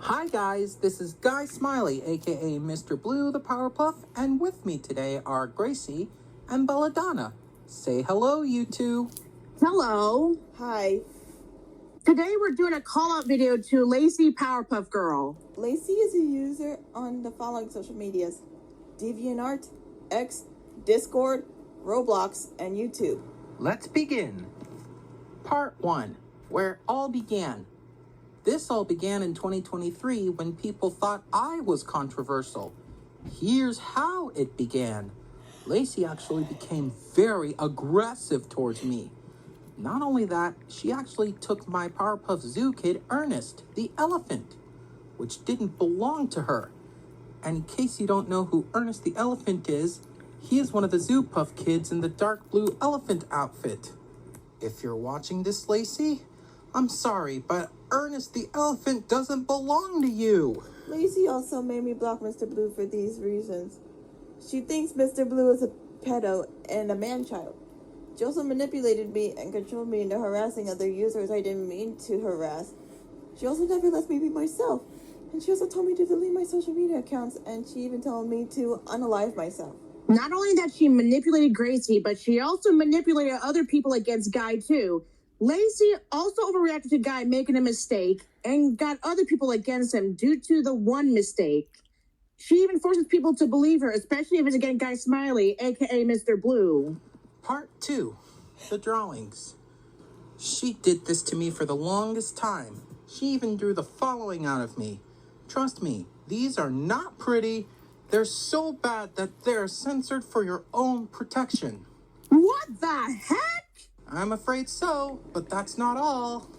Hi guys, this is Guy Smiley, aka Mr. Blue the Powerpuff, and with me today are Gracie and Belladonna. Say hello, you two. Hello. Hi. Today we're doing a call-out video to Lacey Powerpuff Girl. Lacey is a user on the following social medias: DeviantArt, X, Discord, Roblox, and YouTube. Let's begin. Part 1, where it all began. This all began in 2023 when people thought I was controversial. Here's how it began. Lacey actually became very aggressive towards me. Not only that, she actually took my Powerpuff Zoo kid, Ernest, the elephant, which didn't belong to her. And in case you don't know who Ernest the elephant is, he is one of the Zoo Puff kids in the dark blue elephant outfit. If you're watching this, Lacey, I'm sorry, but Ernest the elephant doesn't belong to you. Lacey also made me block Mr. Blue for these reasons. She thinks Mr. Blue is a pedo and a man-child. She also manipulated me and controlled me into harassing other users I didn't mean to harass. She also never lets me be myself. And she also told me to delete my social media accounts, and she even told me to unalive myself. Not only that she manipulated Gracie, but she also manipulated other people against Guy too. Lacey also overreacted to Guy making a mistake and got other people against him due to the one mistake. She even forces people to believe her, especially if it's against Guy Smiley, aka Mr. Blue. Part 2, the drawings. She did this to me for the longest time. She even drew the following out of me. Trust me, these are not pretty. They're so bad that they're censored for your own protection. What the heck? I'm afraid so, but that's not all.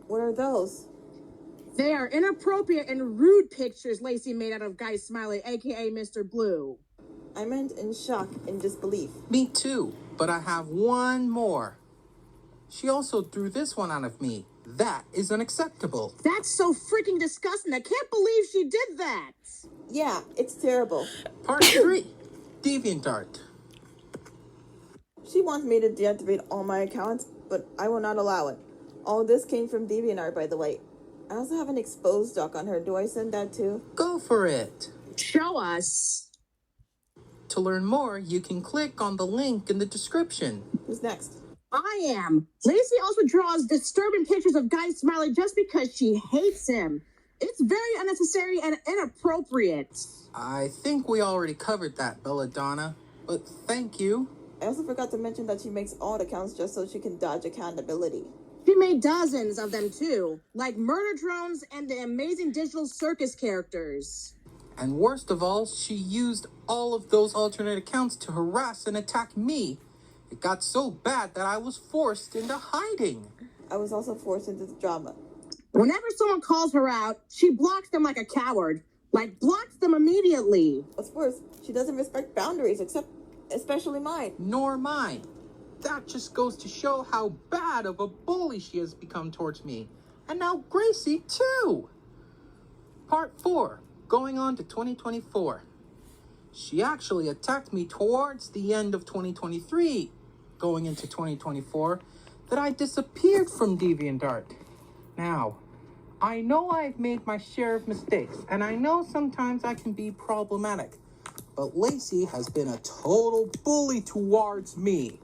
What are those? They are inappropriate and rude pictures Lacey made out of Guy Smiley, aka Mr. Blue. I meant in shock and disbelief. Me too, but I have one more. She also drew this one out of me. That is unacceptable. That's so freaking disgusting. I can't believe she did that. Yeah, it's terrible. Part 3, DeviantArt. She wants me to deactivate all my accounts, but I will not allow it. All this came from DeviantArt, by the way. I also have an exposed doc on her. Do I send that too? Go for it. Show us. To learn more, you can click on the link in the description. Who's next? I am. Lacey also draws disturbing pictures of Guy Smiley just because she hates him. It's very unnecessary and inappropriate. I think we already covered that, Belladonna, but thank you. I also forgot to mention that she makes alt accounts just so she can dodge accountability. She made dozens of them too, like murder drones and the amazing digital circus characters. And worst of all, she used all of those alternate accounts to harass and attack me. It got so bad that I was forced into hiding. I was also forced into the drama. Whenever someone calls her out, she blocks them like a coward. Like, blocks them immediately. What's worse, she doesn't respect boundaries, especially mine. Nor mine. That just goes to show how bad of a bully she has become towards me. And now Gracie, too. Part 4, going on to 2024. She actually attacked me towards the end of 2023, going into 2024, that I disappeared from DeviantArt. Now, I know I've made my share of mistakes, and I know sometimes I can be problematic, but Lacey has been a total bully towards me.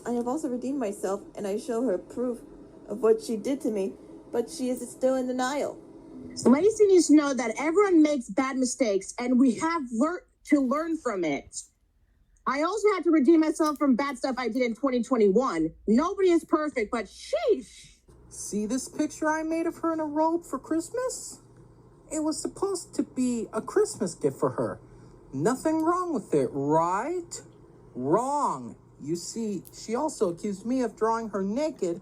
I have also redeemed myself, and I show her proof of what she did to me, but she is still in denial. Lacey needs to know that everyone makes bad mistakes, and we have to learn from it. I also had to redeem myself from bad stuff I did in 2021. Nobody is perfect, but sheesh. See this picture I made of her in a robe for Christmas? It was supposed to be a Christmas gift for her. Nothing wrong with it, right? Wrong. You see, she also accused me of drawing her naked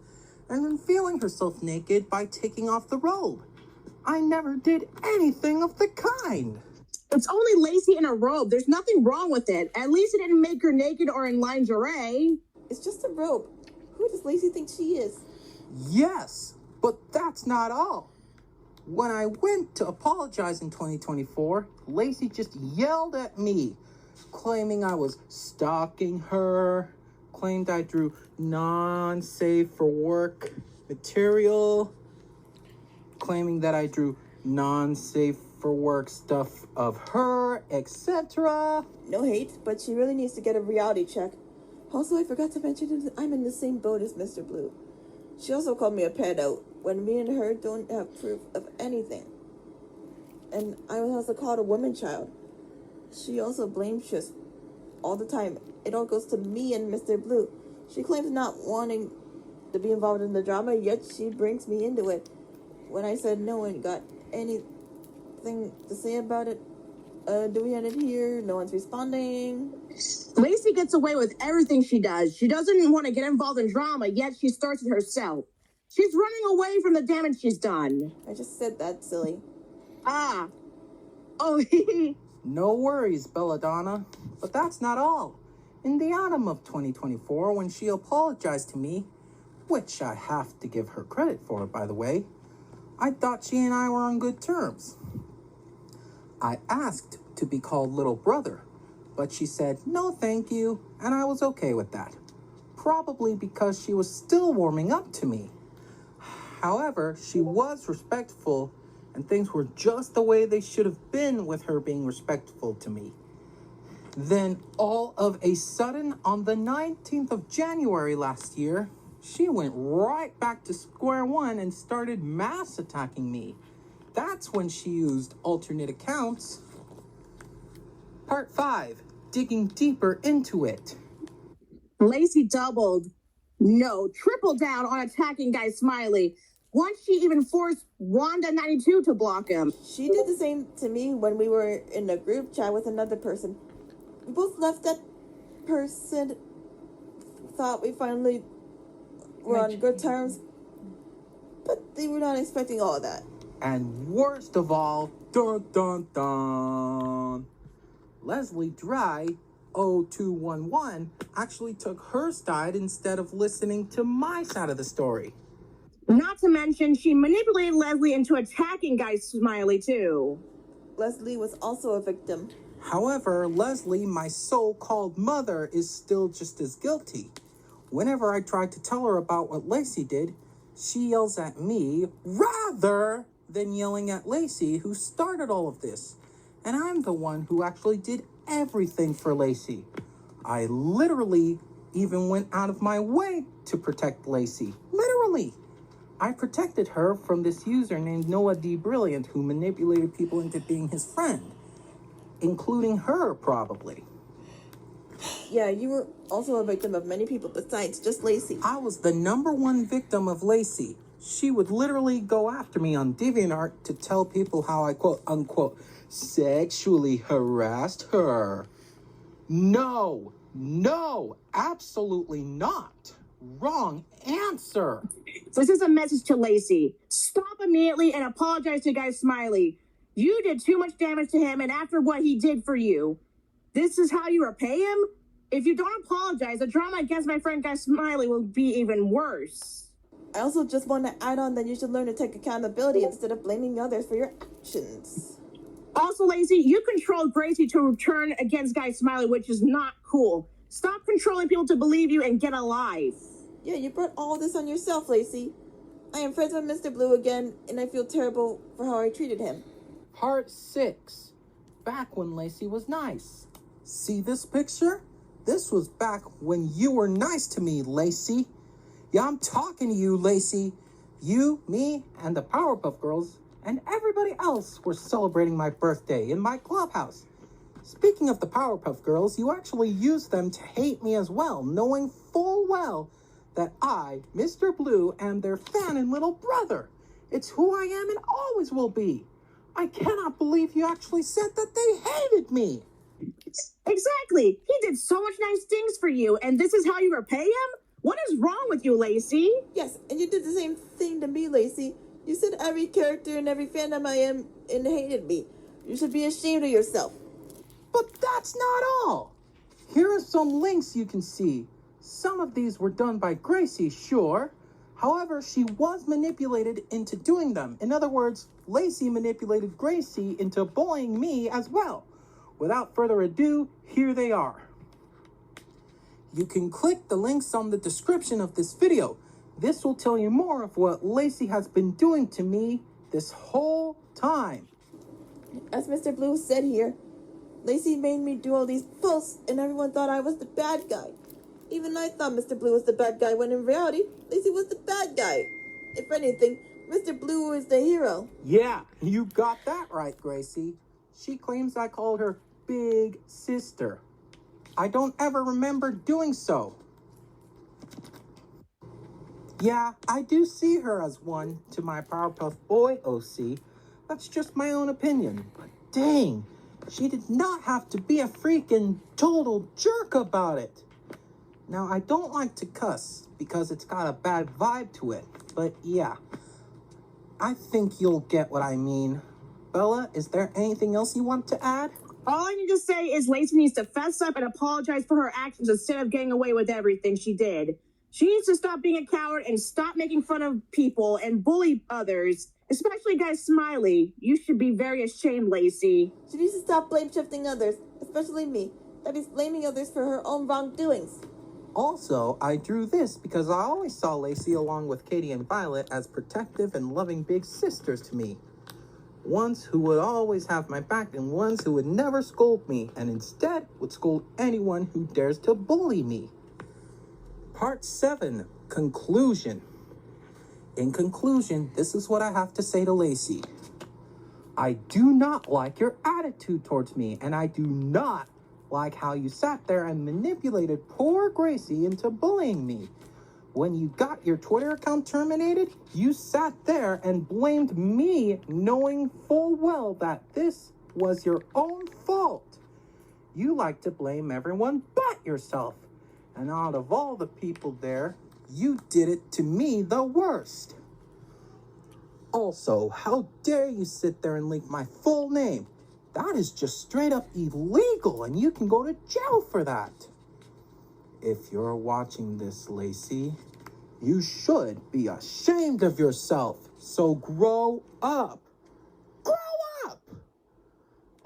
and revealing herself naked by taking off the robe. I never did anything of the kind. It's only Lacey in a robe. There's nothing wrong with it. At least it didn't make her naked or in lingerie. It's just a robe. Who does Lacey think she is? Yes, but that's not all. When I went to apologize in 2024, Lacey just yelled at me, claiming I was stalking her, claimed I drew non-safe for work material, claiming that I drew non-safe for work stuff of her, etc. No hate, but she really needs to get a reality check. Also, I forgot to mention I'm in the same boat as Mr. Blue. She also called me a pedo when me and her don't have proof of anything. And I was also called a woman child. She also blames us all the time. It all goes to me and Mr. Blue. She claims not wanting to be involved in the drama, yet she brings me into it. When I said no one got anything to say about it, do we end it here? No one's responding. Lacey gets away with everything she does. She doesn't want to get involved in drama, yet she starts it herself. She's running away from the damage she's done. I just said that, silly. Ah. Oh, No worries, Belladonna. But that's not all. In the autumn of 2024, when she apologized to me, which I have to give her credit for, by the way, I thought she and I were on good terms. I asked to be called little brother, but she said no thank you, and I was okay with that. Probably because she was still warming up to me. However, she was respectful, and things were just the way they should have been with her being respectful to me. Then, all of a sudden, on the 19th of January last year, she went right back to square one and started mass attacking me. That's when she used alternate accounts. Part 5, digging deeper into it. Lacey doubled, no, tripled down on attacking Guy Smiley. Once she even forced Wanda92 to block him. She did the same to me when we were in a group chat with another person. We both left that person, thought we finally were on good terms, but they were not expecting all of that. And worst of all, dun dun dun, Leslie Dry 0211 actually took her side instead of listening to my side of the story. Not to mention, she manipulated Leslie into attacking Guy Smiley, too. Leslie was also a victim. However, Leslie, my so-called mother, is still just as guilty. Whenever I try to tell her about what Lacey did, she yells at me rather than yelling at Lacey, who started all of this. And I'm the one who actually did everything for Lacey. I literally even went out of my way to protect Lacey. Literally. I protected her from this user named Noah D. Brilliant, who manipulated people into being his friend, including her, probably. Yeah, you were also a victim of many people besides just Lacey. I was the #1 victim of Lacey. She would literally go after me on DeviantArt to tell people how I, quote unquote, sexually harassed her. No, absolutely not. Wrong answer. This is a message to Lacey. Stop immediately and apologize to Guy Smiley. You did too much damage to him, and after what he did for you, this is how you repay him? If you don't apologize, the drama against my friend Guy Smiley will be even worse. I also just want to add on that you should learn to take accountability instead of blaming others for your actions. Also, Lacey, you controlled Gracie to turn against Guy Smiley, which is not cool. Stop controlling people to believe you and get a life. Yeah, you brought all this on yourself, Lacey. I am friends with Mr. Blue again, and I feel terrible for how I treated him. Part 6. Back when Lacey was nice. See this picture? This was back when you were nice to me, Lacey. Yeah, I'm talking to you, Lacey. You, me, and the Powerpuff Girls, and everybody else were celebrating my birthday in my clubhouse. Speaking of the Powerpuff Girls, you actually used them to hate me as well, knowing full well that I, Mr. Blue, am their fan and little brother. It's who I am and always will be. I cannot believe you actually said that they hated me. Exactly. He did so much nice things for you, and this is how you repay him? What is wrong with you, Lacey? Yes, and you did the same thing to me, Lacey. You said every character in every fandom I am in hated me. You should be ashamed of yourself. But that's not all. Here are some links you can see. Some of these were done by Gracie, sure. However, she was manipulated into doing them. In other words, Lacey manipulated Gracie into bullying me as well. Without further ado, here they are. You can click the links on the description of this video. This will tell you more of what Lacey has been doing to me this whole time. As Mr. Blue said here, Lacey made me do all these posts and everyone thought I was the bad guy. Even I thought Mr. Blue was the bad guy when in reality, Lacey was the bad guy. If anything, Mr. Blue is the hero. Yeah, you got that right, Gracie. She claims I called her big sister. I don't ever remember doing so. Yeah, I do see her as one to my Powerpuff Boy OC. That's just my own opinion. But dang, she did not have to be a freaking total jerk about it. Now, I don't like to cuss because it's got a bad vibe to it. But yeah, I think you'll get what I mean. Bella, is there anything else you want to add? All I need to say is Lacey needs to fess up and apologize for her actions instead of getting away with everything she did. She needs to stop being a coward and stop making fun of people and bully others, especially Guy Smiley. You should be very ashamed, Lacey. She needs to stop blame shifting others, especially me. That is blaming others for her own wrongdoings. Also, I drew this because I always saw Lacey along with Katie and Violet as protective and loving big sisters to me. Ones who would always have my back and ones who would never scold me and instead would scold anyone who dares to bully me. Part 7, Conclusion. In conclusion, this is what I have to say to Lacey. I do not like your attitude towards me, and I do not like how you sat there and manipulated poor Gracie into bullying me. When you got your Twitter account terminated, you sat there and blamed me, knowing full well that this was your own fault. You like to blame everyone but yourself. And out of all the people there, you did it to me the worst. Also, how dare you sit there and leak my full name? That is just straight up illegal, and you can go to jail for that. If you're watching this, Lacey, you should be ashamed of yourself. So grow up. Grow up!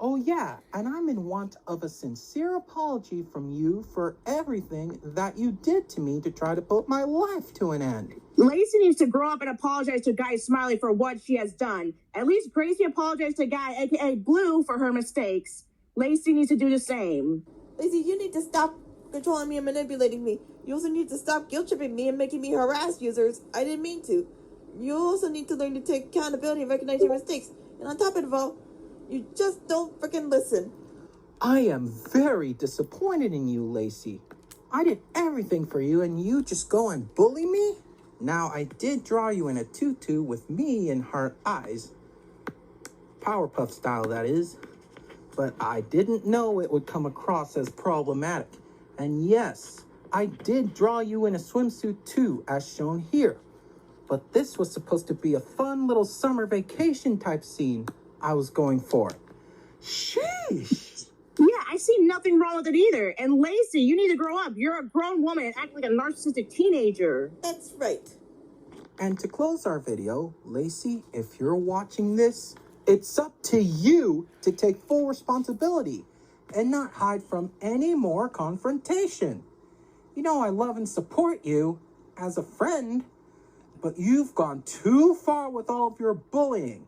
Oh yeah, and I'm in want of a sincere apology from you for everything that you did to me to try to put my life to an end. Lacey needs to grow up and apologize to Guy Smiley for what she has done. At least Gracie apologized to Guy, aka Blue, for her mistakes. Lacey needs to do the same. Lacey, you need to stop controlling me and manipulating me. You also need to stop guilt-tripping me and making me harass users. I didn't mean to. You also need to learn to take accountability and recognize your mistakes. And on top of it all, you just don't freaking listen. I am very disappointed in you, Lacey. I did everything for you and you just go and bully me? Now, I did draw you in a tutu with me in her eyes. Powerpuff style, that is. But I didn't know it would come across as problematic. And yes, I did draw you in a swimsuit too, as shown here. But this was supposed to be a fun little summer vacation type scene I was going for. Sheesh! Yeah, I see nothing wrong with it either. And Lacey, you need to grow up. You're a grown woman and act like a narcissistic teenager. That's right. And to close our video, Lacey, if you're watching this, it's up to you to take full responsibility and not hide from any more confrontation. You know I love and support you as a friend, but you've gone too far with all of your bullying.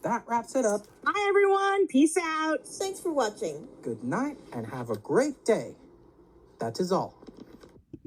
That wraps it up. Bye, everyone. Peace out. Thanks for watching. Good night and have a great day. That is all.